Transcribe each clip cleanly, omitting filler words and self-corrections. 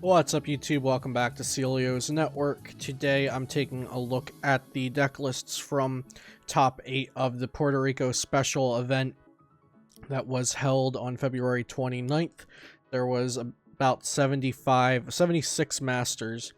What's up YouTube, welcome back to Celio's Network. Today I'm taking a look at the deck lists from top 8 of the Puerto Rico special event that was held on February 29th. There was about 76 masters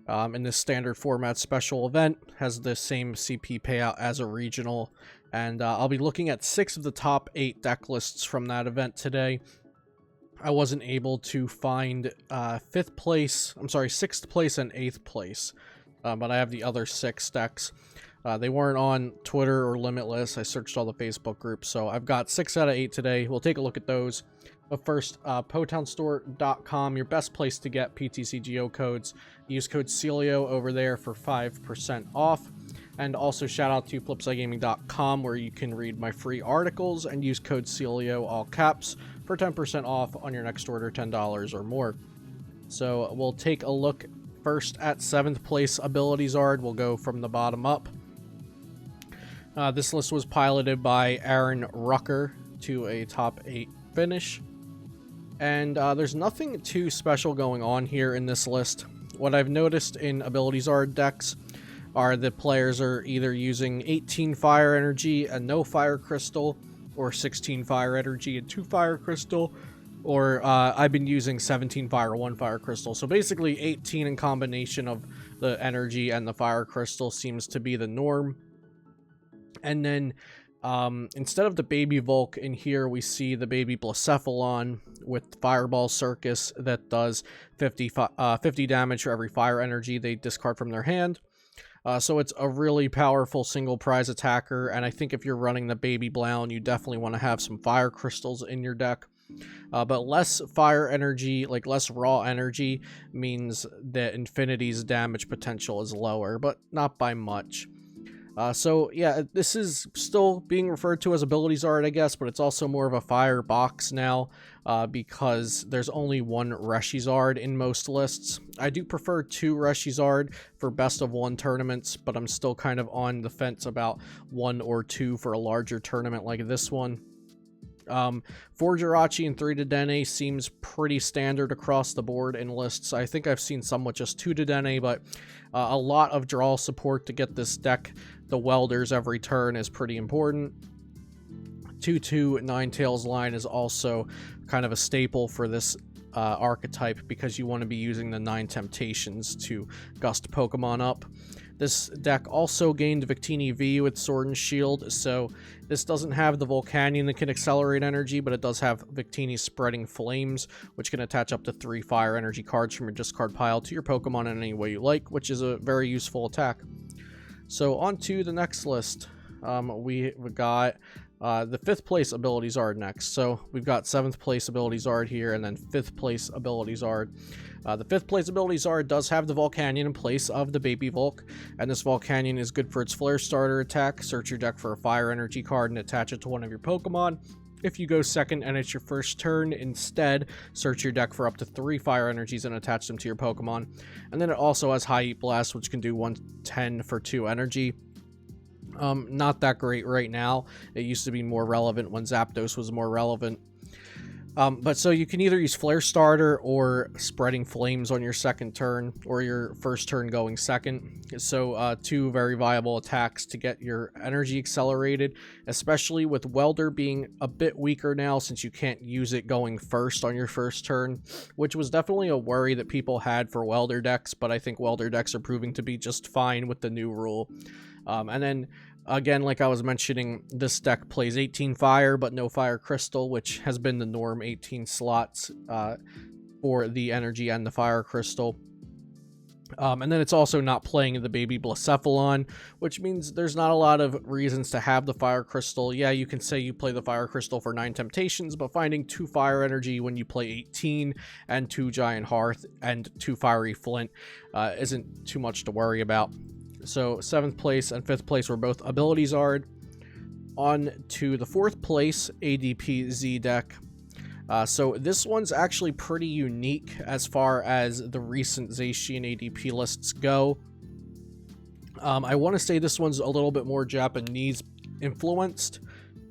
in this standard format special event. Has the same CP payout as a regional, and I'll be looking at 6 of the top 8 deck lists from that event today. I wasn't able to find 6th place and 8th place, but I have the other 6 decks. They weren't on Twitter or Limitless. I searched all the Facebook groups, so I've got 6 out of 8 today. We'll take a look at those. But first, PotownStore.com, your best place to get PTCGO codes. Use code Celio over there for 5% off. And also shout out to FlipsideGaming.com, where you can read my free articles and use code Celio, all caps, for 10% off on your next order, $10 or more. So we'll take a look first at 7th place Ability Zard. We'll go from the bottom up. This list was piloted by Aaron Rucker to a top 8 finish. And there's nothing too special going on here in this list. What I've noticed in Ability Zard decks are the players are either using 18 fire energy and no fire crystal, or 16 fire energy and 2 fire crystal, or I've been using 17 fire, 1 fire crystal. So basically 18 in combination of the energy and the fire crystal seems to be the norm. And then instead of the baby Volk in here, we see the baby Blacephalon with Fireball Circus that does 50 damage for every fire energy they discard from their hand. So it's a really powerful single prize attacker, and I think if you're running the baby Blown, you definitely want to have some fire crystals in your deck. But less fire energy, like less raw energy, means that Infinity's damage potential is lower, but not by much. So yeah, this is still being referred to as Ability Zard, I guess, but it's also more of a fire box now, because there's only 1 Reshizard in most lists. I do prefer 2 Reshizard for best of 1 tournaments, but I'm still kind of on the fence about 1 or 2 for a larger tournament like this one. 4 Jirachi and 3 Dedenne seems pretty standard across the board in lists. I think I've seen some with just 2 Dedenne, but a lot of draw support to get this deck. The Welders every turn is pretty important. 2/2 Ninetales line is also kind of a staple for this archetype, because you want to be using the 9 Temptations to gust Pokemon up. This deck also gained Victini V with Sword and Shield, so this doesn't have the Volcanion that can accelerate energy, but it does have Victini's Spreading Flames, which can attach up to 3 fire energy cards from your discard pile to your Pokemon in any way you like, which is a very useful attack. So on to the next list. We got the 5th place Ability Zard next. So we've got 7th place Ability Zard here, and then 5th place Ability Zard. The 5th place Ability Zard does have the Volcanion in place of the Baby Volk, and this Volcanion is good for its Flare Starter attack. Search your deck for a fire energy card and attach it to one of your Pokemon. If you go second and it's your first turn, instead, search your deck for up to 3 fire energies and attach them to your Pokemon. And then it also has High Heat Blast, which can do 110 for 2 energy. Not that great right now. It used to be more relevant when Zapdos was more relevant. But so you can either use Flare Starter or Spreading Flames on your second turn, or your first turn going second. So 2 very viable attacks to get your energy accelerated, especially with Welder being a bit weaker now since you can't use it going first on your first turn, which was definitely a worry that people had for Welder decks, but I think Welder decks are proving to be just fine with the new rule. And then again, like I was mentioning, this deck plays 18 fire, but no fire crystal, which has been the norm, 18 slots for the energy and the fire crystal. And then it's also not playing the baby Blacephalon, which means there's not a lot of reasons to have the fire crystal. Yeah, you can say you play the fire crystal for 9 Temptations, but finding 2 fire energy when you play 18 and 2 Giant Hearth and 2 Fiery Flint isn't too much to worry about. So 7th place and 5th place were both Ability Zard. On to the 4th place ADP Z deck. So this one's actually pretty unique as far as the recent Zacian ADP lists go. I want to say this one's a little bit more Japanese influenced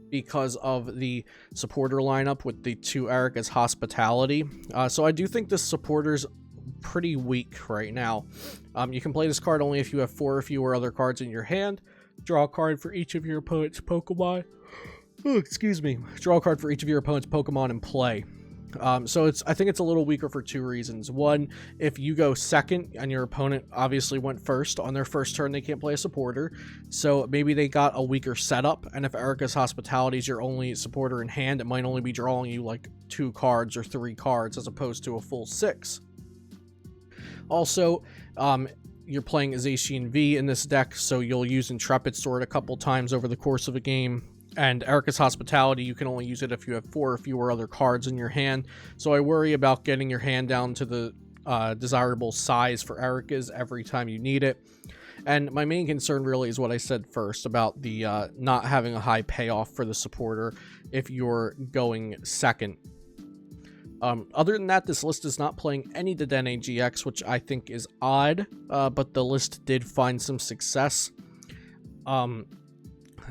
because of the supporter lineup with the 2 Erika's Hospitality. So I do think this supporter's pretty weak right now. You can play this card only if you have 4 or fewer other cards in your hand. Draw a card for each of your opponent's Pokemon. Oh, excuse me. Draw a card for each of your opponent's Pokemon in play. So I think it's a little weaker for 2 reasons. One, if you go second and your opponent obviously went first, on their first turn they can't play a supporter, so maybe they got a weaker setup, and if Erica's Hospitality is your only supporter in hand, it might only be drawing you like 2 cards or 3 cards as opposed to a full 6. Also, you're playing Zacian V in this deck, so you'll use Intrepid Sword a couple times over the course of a game. And Erica's Hospitality, you can only use it if you have 4 or fewer other cards in your hand. So I worry about getting your hand down to the desirable size for Erica's every time you need it. And my main concern really is what I said first about the not having a high payoff for the supporter if you're going second. Other than that, this list is not playing any Dedenne GX, which I think is odd, but the list did find some success.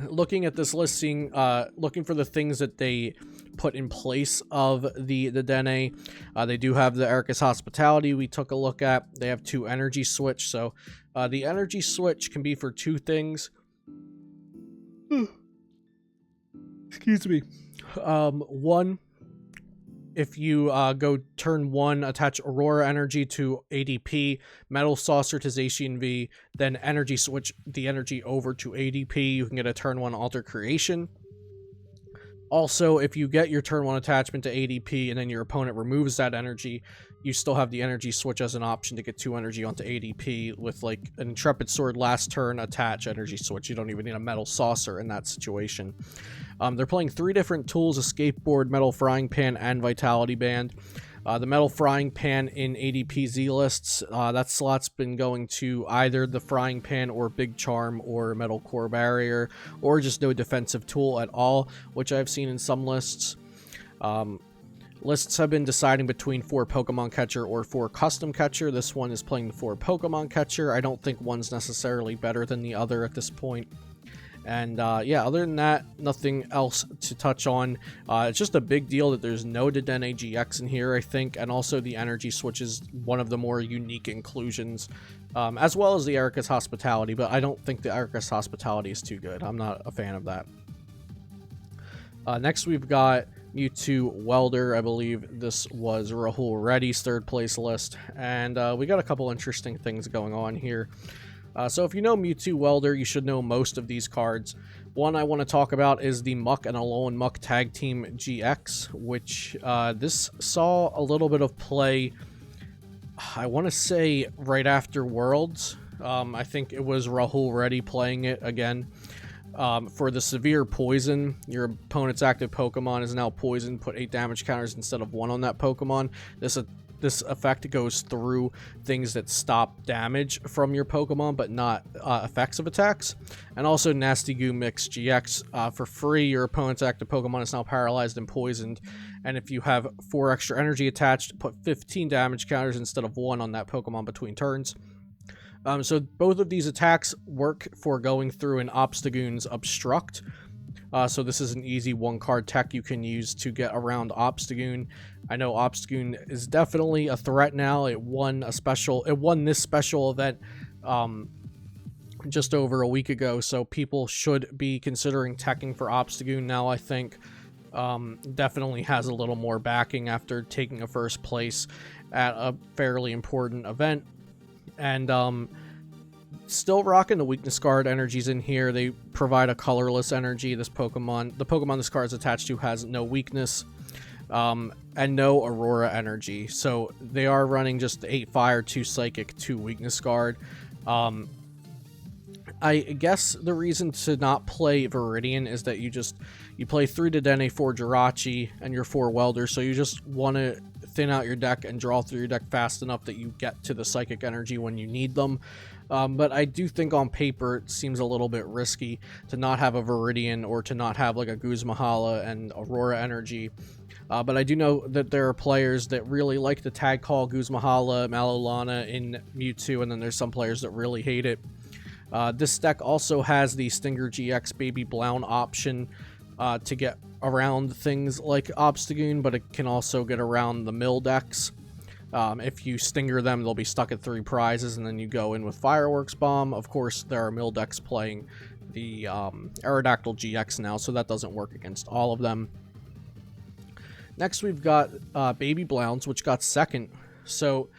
Looking at this list, looking for the things that they put in place of the Dedenne, they do have the Erica's Hospitality we took a look at. They have 2 Energy Switch, so the Energy Switch can be for 2 things. Excuse me. One, if you go turn 1, attach Aurora Energy to ADP, Metal Saucer to Zacian V, then Energy Switch the energy over to ADP, you can get a turn 1 Alter Creation. Also, if you get your turn 1 attachment to ADP and then your opponent removes that energy, you still have the Energy Switch as an option to get 2 energy onto ADP with like an Intrepid Sword last turn, attach Energy Switch. You don't even need a Metal Saucer in that situation. They're playing 3 different tools: Escape Board, Metal Frying Pan, and Vitality Band. The Metal Frying Pan in ADP Z lists, that slot's been going to either the Frying Pan or Big Charm or Metal Core Barrier, or just no defensive tool at all, which I've seen in some lists. Lists have been deciding between 4 Pokemon Catcher or 4 Custom Catcher. This one is playing the 4 Pokemon Catcher. I don't think one's necessarily better than the other at this point. And yeah, other than that, nothing else to touch on. It's just a big deal that there's no Dedenne GX in here, I think, and also the Energy Switch is one of the more unique inclusions, as well as the Erica's Hospitality, but I don't think the Erica's Hospitality is too good. I'm not a fan of that. Next, we've got Mewtwo Welder. I believe this was Rahul Reddy's 3rd place list, and we got a couple interesting things going on here. So if you know Mewtwo Welder, you should know most of these cards. One I want to talk about is the Muck and Alolan Muck Tag Team GX, which this saw a little bit of play, I want to say, right after Worlds. I think it was Rahul Reddy playing it again. For the Severe Poison, your opponent's active Pokemon is now poisoned. Put 8 damage counters instead of 1 on that Pokemon. This effect goes through things that stop damage from your Pokemon, but not effects of attacks. And also Nasty Goo Mix GX. For free, your opponent's active Pokemon is now paralyzed and poisoned. And if you have 4 extra energy attached, put 15 damage counters instead of 1 on that Pokemon between turns. So both of these attacks work for going through an Obstagoon's Obstruct. So this is an easy 1-card tech you can use to get around Obstagoon. I know Obstagoon is definitely a threat now. It won this special event just over a week ago, so people should be considering teching for Obstagoon now, I think. Definitely has a little more backing after taking a 1st place at a fairly important event. And still rocking the weakness guard energies in here. They provide a colorless energy. The Pokemon this card is attached to has no weakness, and no Aurora energy. So they are running just 8 fire, 2 psychic, 2 weakness guard. I guess the reason to not play Viridian is that you play 3 Dedenne, 4 Jirachi, and your 4 Welder, so you just want to thin out your deck and draw through your deck fast enough that you get to the psychic energy when you need them. But I do think on paper it seems a little bit risky to not have a Viridian or to not have like a Guzmahala and Aurora energy. But I do know that there are players that really like the tag call Guzmahala, Malolana in Mewtwo, and then there's some players that really hate it. This deck also has the Stinger GX Baby Blown option to get around things like Obstagoon, but it can also get around the mill decks. If you stinger them, they'll be stuck at 3 prizes, and then you go in with Fireworks Bomb. Of course, there are mill decks playing the Aerodactyl GX now, so that doesn't work against all of them. Next, we've got Baby Blounds, which got second. So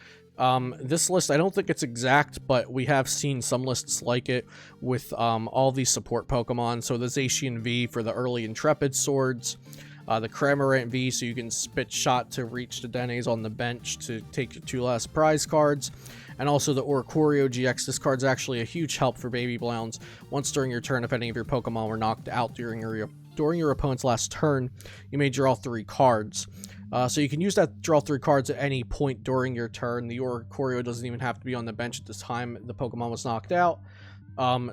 this list, I don't think it's exact, but we have seen some lists like it with all these support Pokemon. So the Zacian V for the early Intrepid swords, the Cramorant V so you can spit shot to reach the Denes on the bench to take your 2 last prize cards, and also the Oricorio GX. This card's actually a huge help for Baby Blounds. Once during your turn, if any of your Pokemon were knocked out during your opponent's last turn, you may draw 3 cards. So you can use that draw 3 cards at any point during your turn. The Oricorio doesn't even have to be on the bench at this time the Pokemon was knocked out.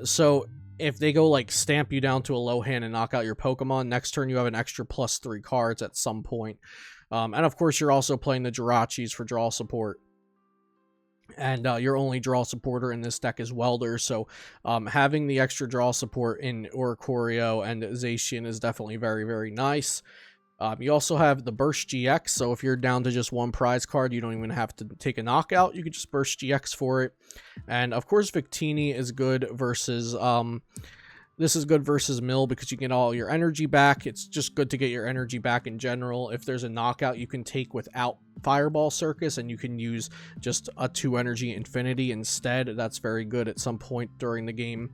So if they go like stamp you down to a low hand and knock out your Pokemon, next turn you have an extra +3 cards at some point. And of course you're also playing the Jirachis for draw support. And your only draw supporter in this deck is Welder, so having the extra draw support in Oricorio and Zacian is definitely very, very nice. You also have the Burst GX, so if you're down to just 1 prize card, you don't even have to take a knockout. You could just Burst GX for it. And of course, Victini is good versus... this is good versus Mill because you get all your energy back. It's just good to get your energy back in general. If there's a knockout you can take without Fireball Circus and you can use just a 2 energy Infinity instead, that's very good at some point during the game.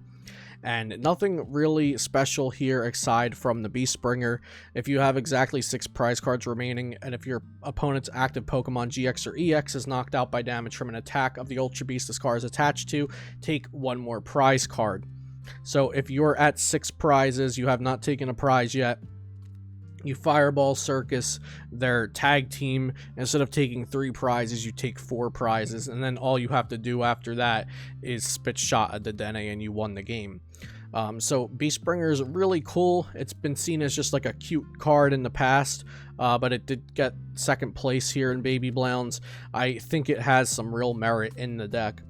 And nothing really special here aside from the Beastbringer. If you have exactly 6 prize cards remaining, and if your opponent's active Pokemon GX or EX is knocked out by damage from an attack of the Ultra Beast this card is attached to, take 1 more prize card. So if you're at 6 prizes, you have not taken a prize yet, you Fireball Circus their tag team. Instead of taking 3 prizes, you take 4 prizes, and then all you have to do after that is spit shot at the Dene and you won the game. So Beastbringer is really cool. It's been seen as just like a cute card in the past, but it did get 2nd place here in Baby Blounds. I think it has some real merit in the deck.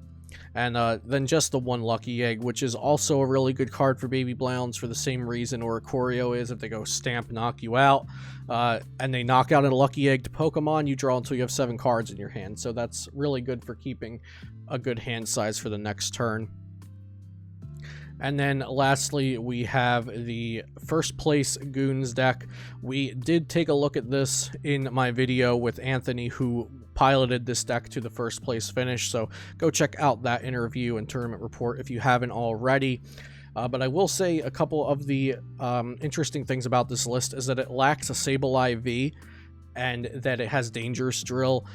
And then just the 1 Lucky Egg, which is also a really good card for Baby Blounds for the same reason Oricorio is. If they go stamp, knock you out, and they knock out a Lucky Egg to Pokemon, you draw until you have 7 cards in your hand. So that's really good for keeping a good hand size for the next turn. And then lastly, we have the 1st place Goons deck. We did take a look at this in my video with Anthony, who piloted this deck to the 1st place finish, so go check out that interview and tournament report if you haven't already. But I will say a couple of the interesting things about this list is that it lacks a Sableye V, and that it has Dangerous Drill.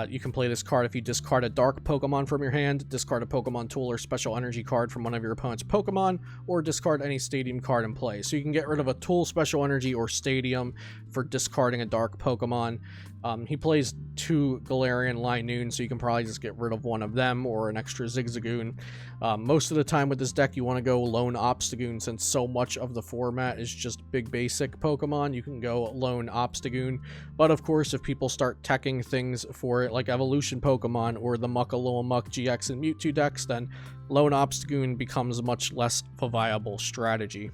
You can play this card if you discard a Dark Pokemon from your hand, discard a Pokemon Tool or Special Energy card from one of your opponent's Pokemon, or discard any Stadium card in play. So you can get rid of a Tool, Special Energy, or Stadium for discarding a Dark Pokemon. He plays 2 Galarian Linoon, so you can probably just get rid of one of them or an extra Zigzagoon. Most of the time with this deck, you want to go Lone Obstagoon, since so much of the format is just big basic Pokemon. You can go Lone Obstagoon, but of course, if people start teching things for it, like Evolution Pokemon or the Muck GX and Mewtwo decks, then Lone Obstagoon becomes much less of a viable strategy.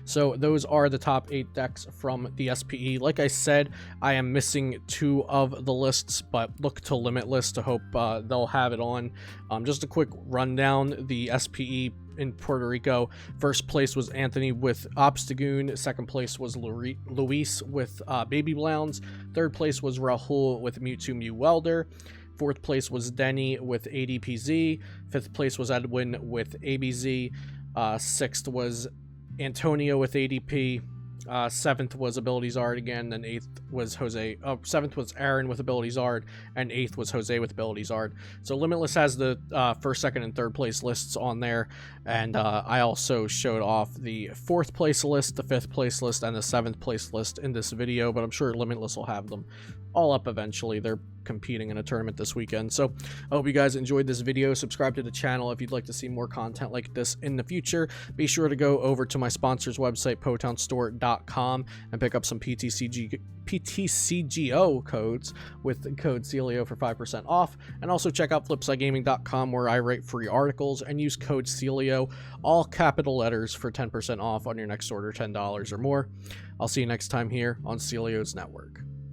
So those are the top 8 decks from the SPE. Like I said, I am missing 2 of the lists, but look to Limitless to hope they'll have it on. Just a quick rundown, the SPE in Puerto Rico, 1st place was Anthony with Obstagoon, 2nd place was Luis with Baby Blounds, 3rd place was Rahul with Mewtwo Welder, 4th place was Denny with ADP, 5th place was Edwin with ABZ, 6th was Antonio with ADP, 7th was Ability Zard again, then 8th was 7th was Aaron with Ability Zard, and 8th was Jose with Ability Zard. So Limitless has the 1st, 2nd, and 3rd place lists on there, and I also showed off the 4th place list, the 5th place list, and the 7th place list in this video, but I'm sure Limitless will have them all up eventually. They're competing in a tournament this weekend. So I hope you guys enjoyed this video. Subscribe to the channel if you'd like to see more content like this in the future. Be sure to go over to my sponsor's website, PotownStore.com, and pick up some PTCGO codes with the code Celio for 5% off. And also check out FlipsideGaming.com, where I write free articles, and use code Celio, all capital letters, for 10% off on your next order, $10 or more. I'll see you next time here on Celio's Network.